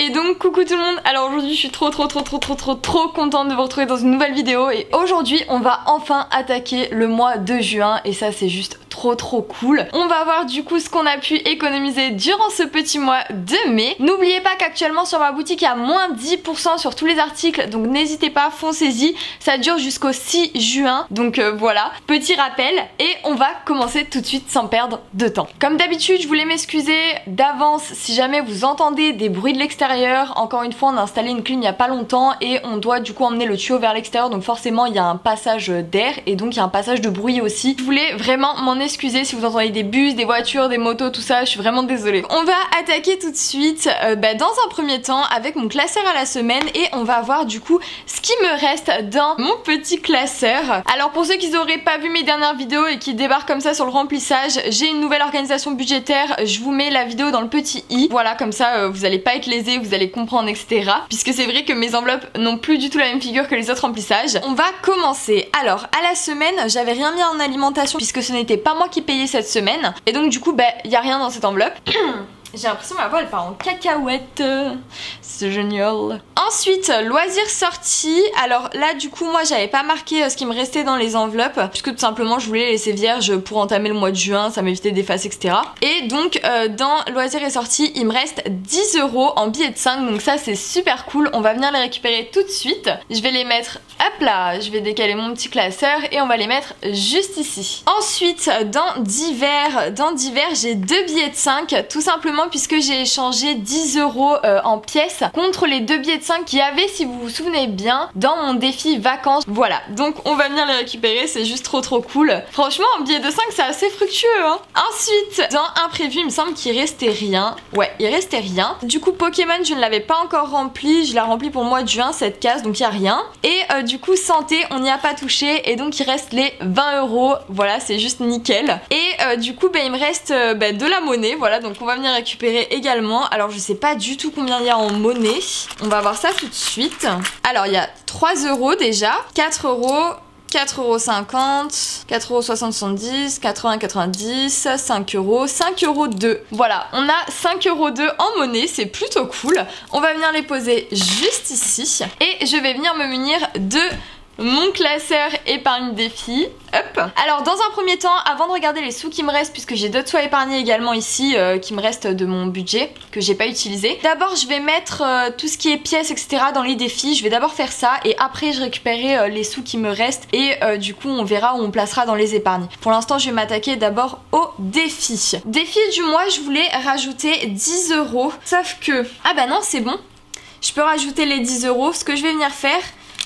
Et donc coucou tout le monde, alors aujourd'hui je suis trop contente de vous retrouver dans une nouvelle vidéo. Et aujourd'hui on va enfin attaquer le mois de juin et ça c'est juste trop cool. On va voir du coup ce qu'on a pu économiser durant ce petit mois de mai. N'oubliez pas qu'actuellement sur ma boutique il y a moins 10% sur tous les articles, donc n'hésitez pas, foncez-y. Ça dure jusqu'au 6 juin, donc voilà, petit rappel. Et on va commencer tout de suite sans perdre de temps. Comme d'habitude je voulais m'excuser d'avance si jamais vous entendez des bruits de l'extérieur. Encore une fois on a installé une clim il n'y a pas longtemps et on doit du coup emmener le tuyau vers l'extérieur, donc forcément il y a un passage d'air et donc il y a un passage de bruit aussi. Je voulais vraiment m'en excuser si vous entendez des bus, des voitures, des motos, tout ça, je suis vraiment désolée. On va attaquer tout de suite dans un premier temps avec mon classeur à la semaine et on va voir du coup ce qui me reste dans mon petit classeur. Alors pour ceux qui n'auraient pas vu mes dernières vidéos et qui débarquent comme ça sur le remplissage, j'ai une nouvelle organisation budgétaire, je vous mets la vidéo dans le petit i, voilà, comme ça vous allez pas être lésés, vous allez comprendre, etc. Puisque c'est vrai que mes enveloppes n'ont plus du tout la même figure que les autres remplissages. On va commencer. Alors à la semaine j'avais rien mis en alimentation puisque ce n'était pas moi qui payais cette semaine et donc du coup il y a rien dans cette enveloppe. J'ai l'impression que ma voix elle part en cacahuète. C'est génial. Ensuite, loisirs sortis. Alors là du coup moi j'avais pas marqué ce qui me restait dans les enveloppes puisque tout simplement je voulais les laisser vierges pour entamer le mois de juin, ça m'évitait d'effacer, etc. Et donc dans loisirs et sorties il me reste 10 € en billets de 5, donc ça c'est super cool. On va venir les récupérer tout de suite. Je vais les mettre, hop là, je vais décaler mon petit classeur et on va les mettre juste ici. Ensuite dans divers j'ai 2 billets de 5 tout simplement puisque j'ai échangé 10 € en pièces contre les 2 billets de 5 qu'il y avait, si vous vous souvenez bien, dans mon défi vacances. Voilà, donc on va venir les récupérer, c'est juste trop cool. Franchement en billet de 5 c'est assez fructueux hein. Ensuite dans imprévu il me semble qu'il restait rien. Ouais, il restait rien. Du coup Pokémon je ne l'avais pas encore rempli, je l'ai rempli pour le mois de juin cette case, donc il n'y a rien. Et du coup santé on n'y a pas touché et donc il reste les 20 €. Voilà, c'est juste nickel. Et du coup il me reste de la monnaie, voilà, donc on va venir récupérer également. Alors je sais pas du tout combien il y a en monnaie, on va voir ça tout de suite. Alors il y a 3 € déjà, 4 €, 4,50 €, 4,70 €, 80,90 €, 5 €, 5,2 €. Voilà, on a 5,2 € en monnaie, c'est plutôt cool. On va venir les poser juste ici et je vais venir me munir de mon classeur épargne défi. Hop. Alors dans un premier temps, avant de regarder les sous qui me restent, puisque j'ai d'autres sous à épargner également ici qui me restent de mon budget que j'ai pas utilisé, d'abord je vais mettre tout ce qui est pièces, etc. dans les défis. Je vais d'abord faire ça et après je récupérerai les sous qui me restent et du coup on verra où on placera dans les épargnes. Pour l'instant je vais m'attaquer d'abord au défi. Défi du mois, je voulais rajouter 10 €, sauf que ah bah non c'est bon, je peux rajouter les 10 €. Ce que je vais venir faire,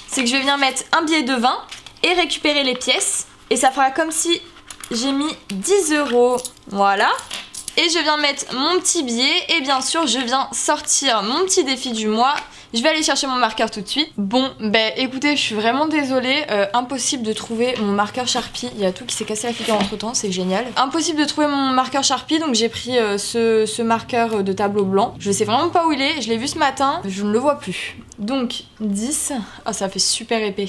c'est que je vais venir mettre un billet de 20 et récupérer les pièces. Et ça fera comme si j'ai mis 10 €. Voilà. Et je viens mettre mon petit billet. Et bien sûr, je viens sortir mon petit défi du mois. Je vais aller chercher mon marqueur tout de suite. Bon, écoutez, je suis vraiment désolée. Impossible de trouver mon marqueur Sharpie. Il y a tout qui s'est cassé la figure entre temps, c'est génial. Impossible de trouver mon marqueur Sharpie, donc j'ai pris ce marqueur de tableau blanc. Je sais vraiment pas où il est. Je l'ai vu ce matin, je ne le vois plus. Donc 10. Oh, ça fait super épais.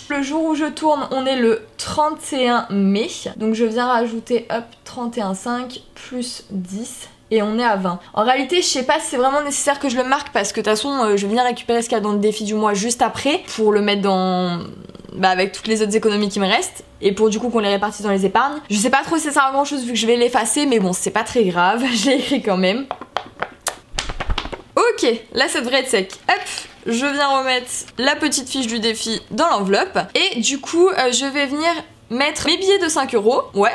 Le jour où je tourne, on est le 31 mai. Donc je viens rajouter, hop, 31,5 plus 10. Et on est à 20. En réalité, je sais pas si c'est vraiment nécessaire que je le marque parce que de toute façon, je vais venir récupérer ce qu'il y a dans le défi du mois juste après pour le mettre dans... avec toutes les autres économies qui me restent et pour du coup qu'on les répartisse dans les épargnes. Je sais pas trop si ça sert à grand chose vu que je vais l'effacer, mais bon, c'est pas très grave, je l'ai écrit quand même. Ok, là ça devrait être sec. Hop, je viens remettre la petite fiche du défi dans l'enveloppe et du coup, je vais venir mettre mes billets de 5 €. Ouais.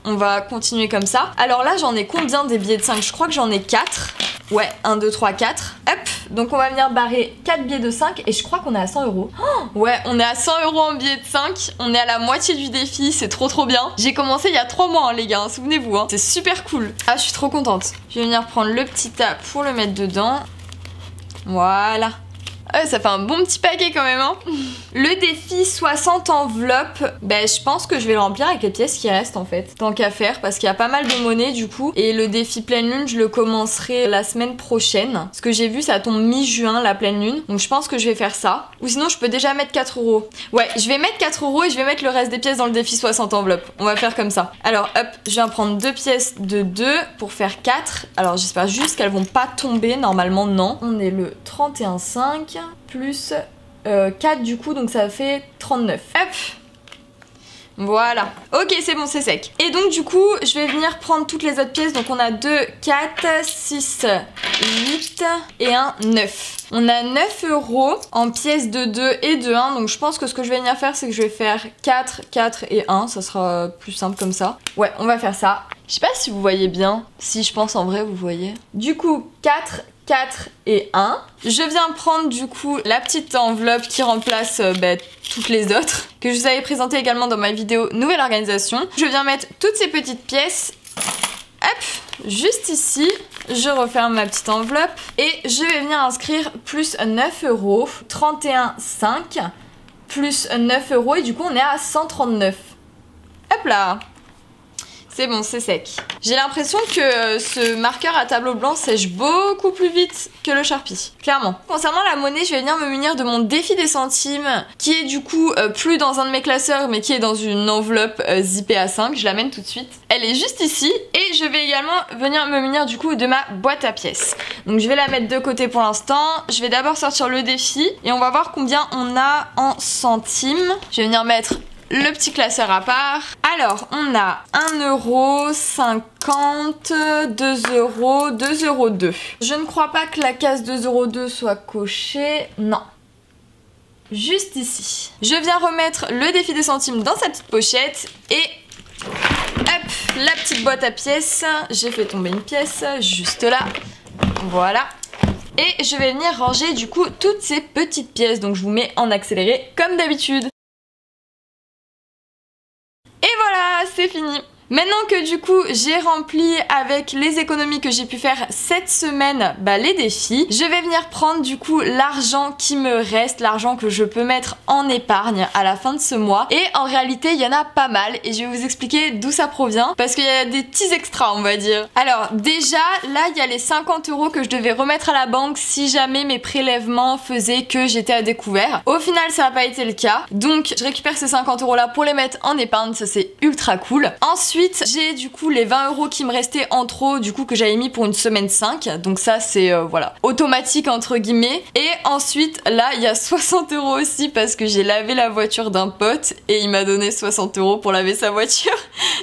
On va continuer comme ça. Alors là j'en ai combien des billets de 5? Je crois que j'en ai 4. Ouais, 1, 2, 3, 4. Hop, donc on va venir barrer 4 billets de 5 et je crois qu'on est à 100 €. Oh, ouais, on est à 100 € en billets de 5. On est à la moitié du défi, c'est trop bien. J'ai commencé il y a 3 mois hein, les gars, souvenez-vous hein. C'est super cool. Ah, je suis trop contente. Je vais venir prendre le petit tas pour le mettre dedans. Voilà. Ouais, ça fait un bon petit paquet quand même, hein. Le défi 60 enveloppes, ben je pense que je vais le remplir avec les pièces qui restent en fait. Tant qu'à faire, parce qu'il y a pas mal de monnaie du coup. Et le défi pleine lune, je le commencerai la semaine prochaine. Ce que j'ai vu, ça tombe mi-juin, la pleine lune. Donc je pense que je vais faire ça. Ou sinon, je peux déjà mettre 4 €. Ouais, je vais mettre 4 € et je vais mettre le reste des pièces dans le défi 60 enveloppes. On va faire comme ça. Alors hop, je viens prendre 2 pièces de 2 pour faire 4. Alors j'espère juste qu'elles vont pas tomber. Normalement, non. On est le 31,5 plus 4 du coup, donc ça fait 39. Hop, voilà. Ok, c'est bon, c'est sec. Et donc du coup, je vais venir prendre toutes les autres pièces. Donc on a 2, 4, 6, 8 et un 9. On a 9 € en pièces de 2 et de 1. Donc je pense que ce que je vais venir faire, c'est que je vais faire 4, 4 et 1. Ça sera plus simple comme ça. Ouais, on va faire ça. Je sais pas si vous voyez bien. Si je pense en vrai, vous voyez. Du coup, 4, 4 et 1. Je viens prendre du coup la petite enveloppe qui remplace toutes les autres, que je vous avais présenté également dans ma vidéo Nouvelle Organisation. Je viens mettre toutes ces petites pièces, hop, juste ici. Je referme ma petite enveloppe et je vais venir inscrire plus 9 €, 31,5 plus 9 € et du coup on est à 139. Hop là! C'est bon, c'est sec. J'ai l'impression que ce marqueur à tableau blanc sèche beaucoup plus vite que le Sharpie, clairement. Concernant la monnaie, je vais venir me munir de mon défi des centimes, qui est du coup plus dans un de mes classeurs, mais qui est dans une enveloppe zippée à 5. Je l'amène tout de suite. Elle est juste ici. Et je vais également venir me munir du coup de ma boîte à pièces. Donc je vais la mettre de côté pour l'instant. Je vais d'abord sortir le défi et on va voir combien on a en centimes. Je vais venir mettre le petit classeur à part. Alors, on a 1 €, 50, 2 €, 2,02 €. Je ne crois pas que la case 2,02 € soit cochée. Non. Juste ici. Je viens remettre le défi des centimes dans sa petite pochette et hop, la petite boîte à pièces. J'ai fait tomber une pièce juste là. Voilà. Et je vais venir ranger du coup toutes ces petites pièces. Donc je vous mets en accéléré comme d'habitude. Et voilà, c'est fini. Maintenant que du coup j'ai rempli avec les économies que j'ai pu faire cette semaine les défis, je vais venir prendre du coup l'argent qui me reste, l'argent que je peux mettre en épargne à la fin de ce mois. Et en réalité il y en a pas mal et je vais vous expliquer d'où ça provient parce qu'il y a des petits extras on va dire. Alors déjà là il y a les 50 € que je devais remettre à la banque si jamais mes prélèvements faisaient que j'étais à découvert. Au final ça n'a pas été le cas, donc je récupère ces 50 € là pour les mettre en épargne, ça c'est ultra cool. Ensuite j'ai du coup les 20 € qui me restaient en trop, du coup que j'avais mis pour une semaine 5. Donc ça c'est voilà, automatique entre guillemets. Et ensuite là il y a 60 € aussi parce que j'ai lavé la voiture d'un pote et il m'a donné 60 € pour laver sa voiture.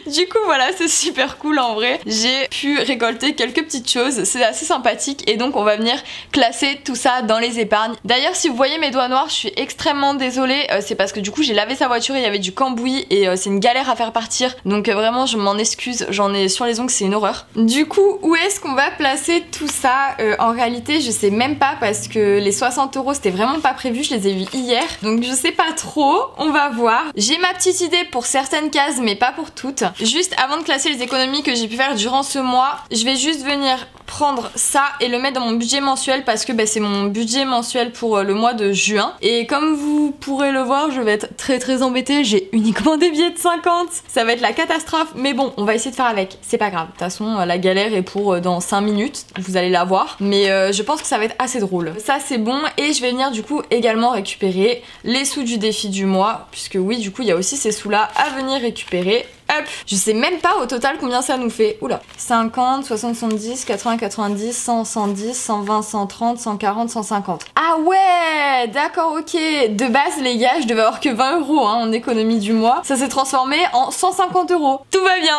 Du coup voilà, c'est super cool en vrai. J'ai pu récolter quelques petites choses, c'est assez sympathique. Et donc on va venir classer tout ça dans les épargnes. D'ailleurs si vous voyez mes doigts noirs, je suis extrêmement désolée. C'est parce que du coup j'ai lavé sa voiture et il y avait du cambouis et c'est une galère à faire partir. Donc vraiment je m'en excuse, j'en ai sur les ongles, c'est une horreur. Du coup, où est-ce qu'on va placer tout ça? En réalité, je sais même pas parce que les 60 € c'était vraiment pas prévu, je les ai vus hier. Donc je sais pas trop, on va voir. J'ai ma petite idée pour certaines cases, mais pas pour toutes. Juste avant de classer les économies que j'ai pu faire durant ce mois, je vais juste venir prendre ça et le mettre dans mon budget mensuel parce que c'est mon budget mensuel pour le mois de juin. Et comme vous pourrez le voir, je vais être très embêtée, j'ai uniquement des billets de 50. Ça va être la catastrophe, mais bon, on va essayer de faire avec, c'est pas grave. De toute façon, la galère est pour dans 5 minutes, vous allez la voir. Mais je pense que ça va être assez drôle. Ça c'est bon et je vais venir du coup également récupérer les sous du défi du mois. Puisque oui, du coup, il y a aussi ces sous là à venir récupérer. Hop, je sais même pas au total combien ça nous fait. Oula, 50, 60, 70, 80, 90, 100, 110, 120, 130, 140, 150. Ah ouais, d'accord, ok. De base les gars, je devais avoir que 20 € en économie du mois. Ça s'est transformé en 150 €. Tout va bien.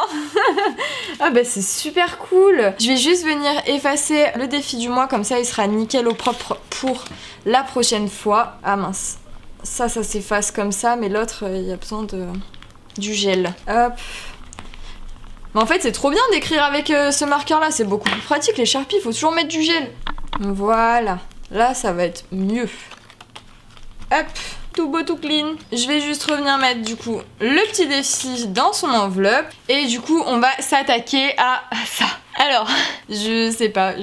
Ah c'est super cool. Je vais juste venir effacer le défi du mois, comme ça il sera nickel au propre pour la prochaine fois. Ah mince, ça s'efface comme ça, mais l'autre il y a besoin du gel. Hop. Mais en fait c'est trop bien d'écrire avec ce marqueur là, c'est beaucoup plus pratique. Les Sharpies, il faut toujours mettre du gel. Voilà, là ça va être mieux. Hop, tout beau, tout clean. Je vais juste revenir mettre du coup le petit défi dans son enveloppe. Et du coup on va s'attaquer à ça. Alors, je sais pas.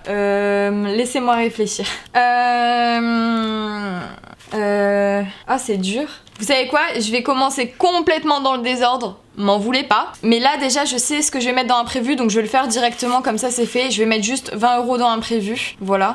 Laissez-moi réfléchir. Ah, c'est dur. Vous savez quoi? Je vais commencer complètement dans le désordre. M'en voulez pas. Mais là, déjà, je sais ce que je vais mettre dans imprévu, donc je vais le faire directement, comme ça c'est fait. Je vais mettre juste 20 € dans imprévu. Voilà.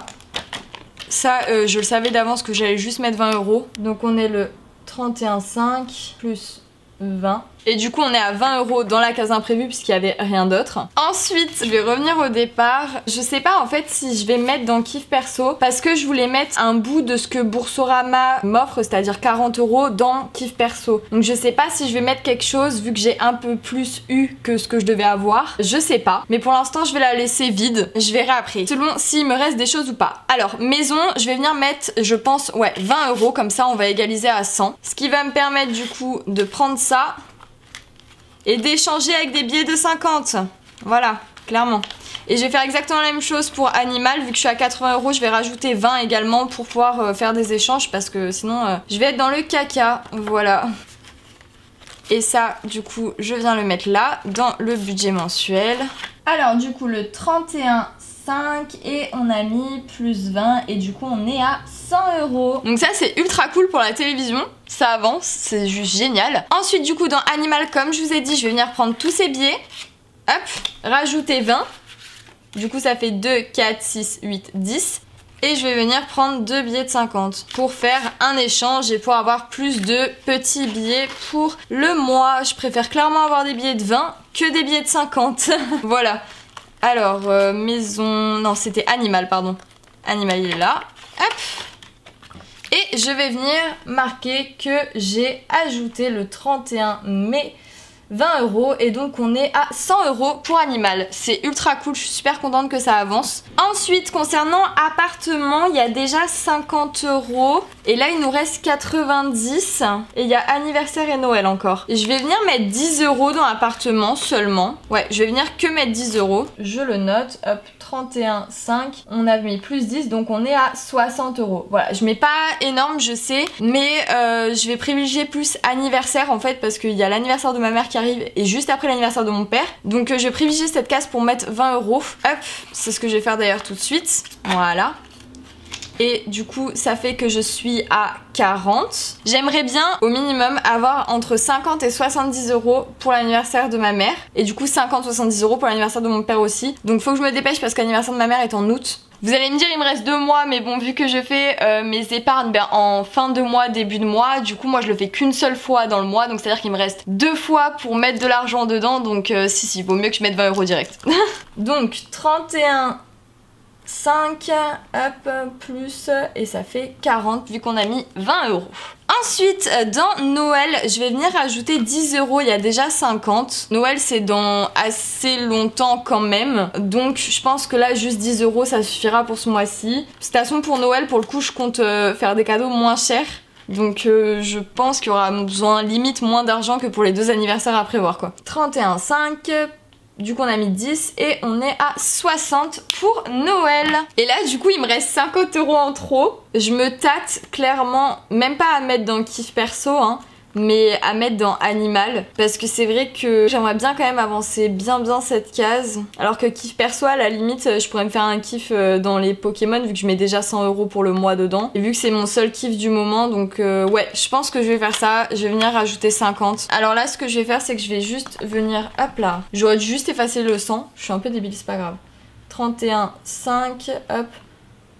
Ça, je le savais d'avance que j'allais juste mettre 20 €. Donc on est le 31,5 plus 20. Et du coup on est à 20 € dans la case imprévue puisqu'il n'y avait rien d'autre. Ensuite je vais revenir au départ. Je sais pas en fait si je vais mettre dans kiff perso parce que je voulais mettre un bout de ce que Boursorama m'offre, c'est-à-dire 40 € dans kiff perso. Donc je sais pas si je vais mettre quelque chose vu que j'ai un peu plus eu que ce que je devais avoir. Je sais pas. Mais pour l'instant je vais la laisser vide. Je verrai après selon s'il me reste des choses ou pas. Alors maison, je vais venir mettre je pense ouais 20 € comme ça on va égaliser à 100. Ce qui va me permettre du coup de prendre ça et d'échanger avec des billets de 50. Voilà, clairement. Et je vais faire exactement la même chose pour animal. Vu que je suis à 80 €, je vais rajouter 20 également pour pouvoir faire des échanges parce que sinon je vais être dans le caca. Voilà. Et ça, du coup, je viens le mettre là, dans le budget mensuel. Alors, du coup, le 31,5 et on a mis plus 20 et du coup, on est à 100 €. Donc ça, c'est ultra cool pour la télévision. Ça avance, c'est juste génial. Ensuite, du coup, dans Animal, comme je vous ai dit, je vais venir prendre tous ces billets. Hop, rajouter 20. Du coup, ça fait 2, 4, 6, 8, 10. Et je vais venir prendre 2 billets de 50 pour faire un échange et pour avoir plus de petits billets pour le mois. Je préfère clairement avoir des billets de 20 que des billets de 50. Voilà. Alors, maison... Non, c'était Animal, pardon. Animal, il est là. Hop. Et je vais venir marquer que j'ai ajouté le 31 mai 20 € et donc on est à 100 € pour Animal. C'est ultra cool, je suis super contente que ça avance. Ensuite, concernant appartement, il y a déjà 50 € et là il nous reste 90 et il y a anniversaire et Noël encore. Et je vais venir mettre 10 € dans appartement seulement. Ouais, je vais venir que mettre 10 €. Je le note, hop, 31,5. On a mis plus 10, donc on est à 60 €. Voilà, je mets pas énorme, je sais, mais je vais privilégier plus anniversaire en fait parce qu'il y a l'anniversaire de ma mère qui arrive et juste après l'anniversaire de mon père. Donc je vais privilégier cette case pour mettre 20 €. Hop, c'est ce que je vais faire d'ailleurs tout de suite. Voilà. Et du coup ça fait que je suis à 40. J'aimerais bien au minimum avoir entre 50 et 70 € pour l'anniversaire de ma mère. Et du coup 50-70 € pour l'anniversaire de mon père aussi. Donc faut que je me dépêche parce que l'anniversaire de ma mère est en août. Vous allez me dire il me reste 2 mois, mais bon vu que je fais mes épargnes en fin de mois, début de mois, du coup moi je le fais qu'une seule fois dans le mois, donc c'est à dire qu'il me reste 2 fois pour mettre de l'argent dedans, donc si vaut mieux que je mette 20 € direct. Donc 31,5 hop plus et ça fait 40 vu qu'on a mis 20 €. Ensuite dans Noël je vais venir rajouter 10 €, il y a déjà 50. Noël c'est dans assez longtemps quand même, donc je pense que là juste 10 € ça suffira pour ce mois-ci. De toute façon pour Noël pour le coup je compte faire des cadeaux moins chers. Donc je pense qu'il y aura besoin limite moins d'argent que pour les 2 anniversaires à prévoir quoi. 31,5 du coup on a mis 10 et on est à 60 pour Noël. Et là du coup il me reste 50 € en trop. Je me tâte clairement, même pas à mettre dans le kiff perso hein, mais à mettre dans Animal parce que c'est vrai que j'aimerais bien quand même avancer bien cette case, alors que kiff perso à la limite je pourrais me faire un kiff dans les Pokémon vu que je mets déjà 100 € pour le mois dedans et vu que c'est mon seul kiff du moment, donc ouais je pense que je vais faire ça. Je vais venir rajouter 50. Alors là ce que je vais faire c'est que je vais juste venir, hop là, j'aurais dû juste effacer le 100, je suis un peu débile, c'est pas grave. 31,5 hop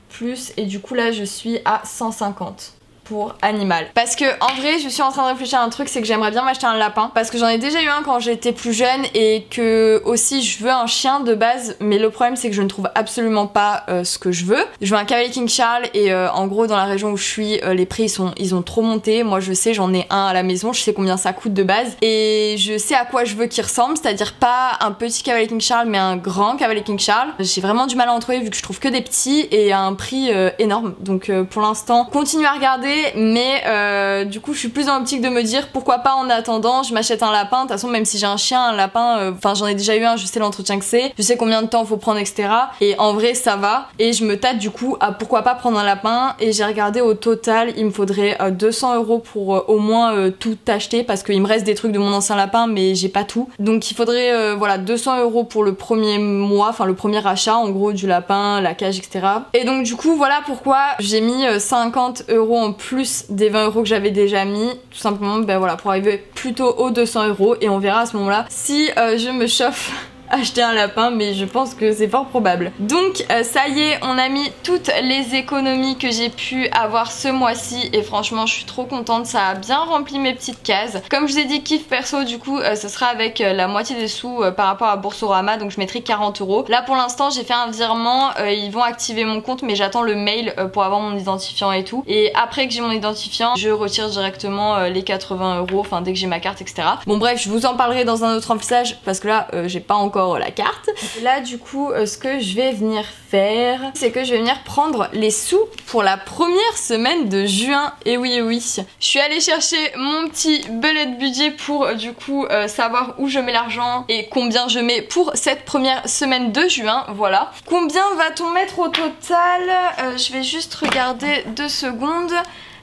plus et du coup là je suis à 150 pour Animal. Parce que en vrai je suis en train de réfléchir à un truc, c'est que j'aimerais bien m'acheter un lapin parce que j'en ai déjà eu un quand j'étais plus jeune et que aussi je veux un chien de base, mais le problème c'est que je ne trouve absolument pas ce que je veux. Je veux un Cavalier King Charles et en gros dans la région où je suis les prix ils ont trop monté. Moi je sais, j'en ai un à la maison, je sais combien ça coûte de base et je sais à quoi je veux qu'il ressemble, c'est-à-dire pas un petit Cavalier King Charles mais un grand Cavalier King Charles. J'ai vraiment du mal à en trouver vu que je trouve que des petits et à un prix énorme, donc pour l'instant continue à regarder. mais du coup je suis plus dans l'optique de me dire pourquoi pas en attendant je m'achète un lapin. De toute façon même si j'ai un chien, un lapin, enfin j'en ai déjà eu un, je sais l'entretien que c'est, je sais combien de temps faut prendre etc. Et en vrai ça va, et je me tâte du coup à pourquoi pas prendre un lapin, et j'ai regardé au total il me faudrait 200 € pour au moins tout acheter, parce qu'il me reste des trucs de mon ancien lapin mais j'ai pas tout, donc il faudrait voilà 200 € pour le premier mois, enfin le premier achat en gros du lapin, la cage etc. Et donc du coup voilà pourquoi j'ai mis 50 € en plus des 20 € que j'avais déjà mis, tout simplement ben voilà pour arriver plutôt aux 200 €, et on verra à ce moment là si je me chauffe acheter un lapin, mais je pense que c'est fort probable. Donc ça y est, on a mis toutes les économies que j'ai pu avoir ce mois-ci, et franchement je suis trop contente, ça a bien rempli mes petites cases. Comme je vous ai dit, kiff perso du coup ce sera avec la moitié des sous par rapport à Boursorama, donc je mettrai 40 €. Là pour l'instant j'ai fait un virement, ils vont activer mon compte mais j'attends le mail pour avoir mon identifiant et tout, et après que j'ai mon identifiant je retire directement les 80 €, enfin dès que j'ai ma carte etc. Bon bref, je vous en parlerai dans un autre remplissage parce que là j'ai pas encore la carte. Et là du coup ce que je vais venir faire, c'est que je vais venir prendre les sous pour la première semaine de juin. Et oui, je suis allée chercher mon petit bullet budget pour du coup savoir où je mets l'argent et combien je mets pour cette première semaine de juin. Voilà. Combien va-t-on mettre au total? Je vais juste regarder 2 secondes.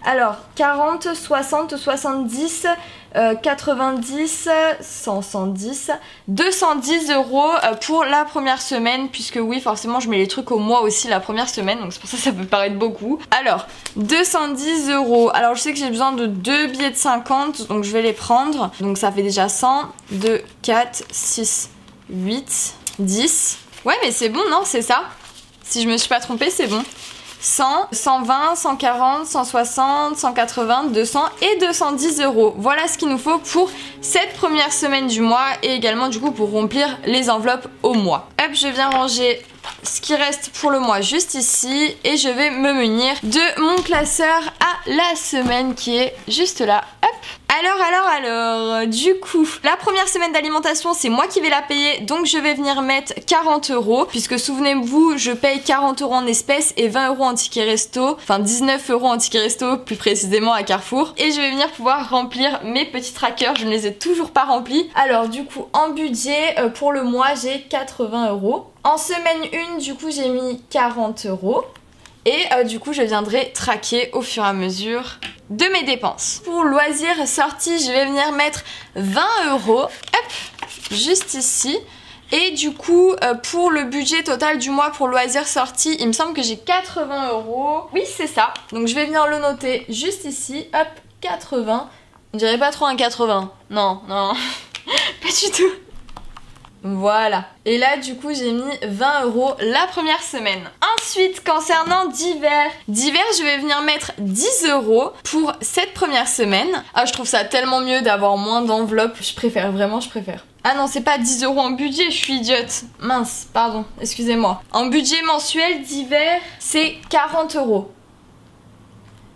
Alors 40, 60, 70, 90, 100, 110, 210 € pour la première semaine, puisque oui forcément je mets les trucs au mois aussi la première semaine, donc c'est pour ça que ça peut paraître beaucoup. Alors 210 €, alors je sais que j'ai besoin de 2 billets de 50, donc je vais les prendre, donc ça fait déjà 100, 2, 4, 6, 8, 10, ouais mais c'est bon non, c'est ça, si je me suis pas trompée c'est bon. 100, 120, 140, 160, 180, 200 et 210 €. Voilà ce qu'il nous faut pour cette première semaine du mois, et également du coup pour remplir les enveloppes au mois. Hop, je viens ranger ce qui reste pour le mois juste ici, et je vais me munir de mon classeur à la semaine qui est juste là. Hop. Alors, du coup, la première semaine d'alimentation, c'est moi qui vais la payer, donc je vais venir mettre 40 €, puisque souvenez-vous, je paye 40 € en espèces et 20 € en ticket resto, enfin 19 € en ticket resto, plus précisément à Carrefour, et je vais venir pouvoir remplir mes petits trackers, je ne les ai toujours pas remplis. Alors du coup, en budget, pour le mois, j'ai 80 €. En semaine 1, du coup, j'ai mis 40 €. Et du coup je viendrai traquer au fur et à mesure de mes dépenses. Pour loisirs sorties, je vais venir mettre 20 €, hop, juste ici. Et du coup pour le budget total du mois pour loisirs sorties, il me semble que j'ai 80 €. Oui c'est ça, donc je vais venir le noter juste ici, hop, 80. On dirait pas trop un 80, non, pas du tout. Voilà. Et là du coup j'ai mis 20 € la première semaine. Ensuite concernant divers, je vais venir mettre 10 € pour cette première semaine. Ah je trouve ça tellement mieux d'avoir moins d'enveloppes. Je préfère, vraiment je préfère. Ah non c'est pas 10 € en budget, je suis idiote. Mince, pardon, excusez-moi. En budget mensuel d'hiver c'est 40 €.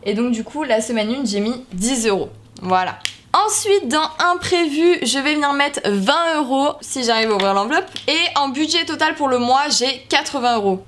Et donc du coup la semaine 1 j'ai mis 10 €. Voilà. Ensuite dans imprévu je vais venir mettre 20 € si j'arrive à ouvrir l'enveloppe, et en budget total pour le mois j'ai 80 €.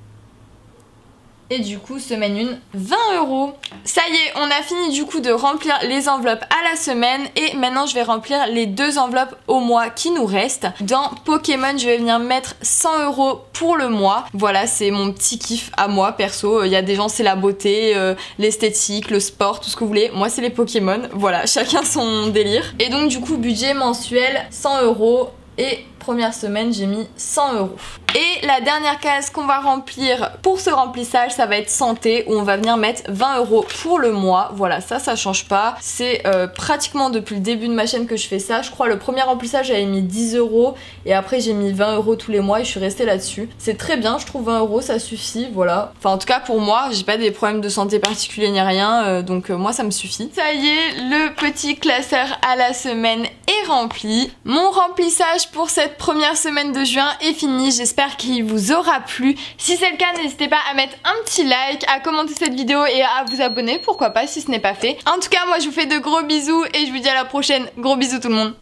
Et du coup semaine 1 20 €. Ça y est, on a fini du coup de remplir les enveloppes à la semaine, et maintenant je vais remplir les 2 enveloppes au mois qui nous restent. Dans Pokémon je vais venir mettre 100 € pour le mois. Voilà, c'est mon petit kiff à moi perso. Il y a des gens c'est la beauté, l'esthétique, le sport, tout ce que vous voulez. Moi c'est les Pokémon, voilà, chacun son délire. Et donc du coup budget mensuel 100 €, et première semaine j'ai mis 100 €. Et la dernière case qu'on va remplir pour ce remplissage, ça va être santé, où on va venir mettre 20 € pour le mois. Voilà, ça change pas. C'est pratiquement depuis le début de ma chaîne que je fais ça. Je crois le premier remplissage j'avais mis 10 € et après j'ai mis 20 € tous les mois et je suis restée là-dessus. C'est très bien, je trouve 20 € ça suffit, voilà. Enfin en tout cas pour moi, j'ai pas des problèmes de santé particuliers ni rien, donc moi ça me suffit. Ça y est, le petit classeur à la semaine est rempli. Mon remplissage pour cette première semaine de juin est fini. J'espère qu'il vous aura plu. Si c'est le cas, n'hésitez pas à mettre un petit like, à commenter cette vidéo et à vous abonner, pourquoi pas si ce n'est pas fait. En tout cas, moi je vous fais de gros bisous et je vous dis à la prochaine. Gros bisous tout le monde.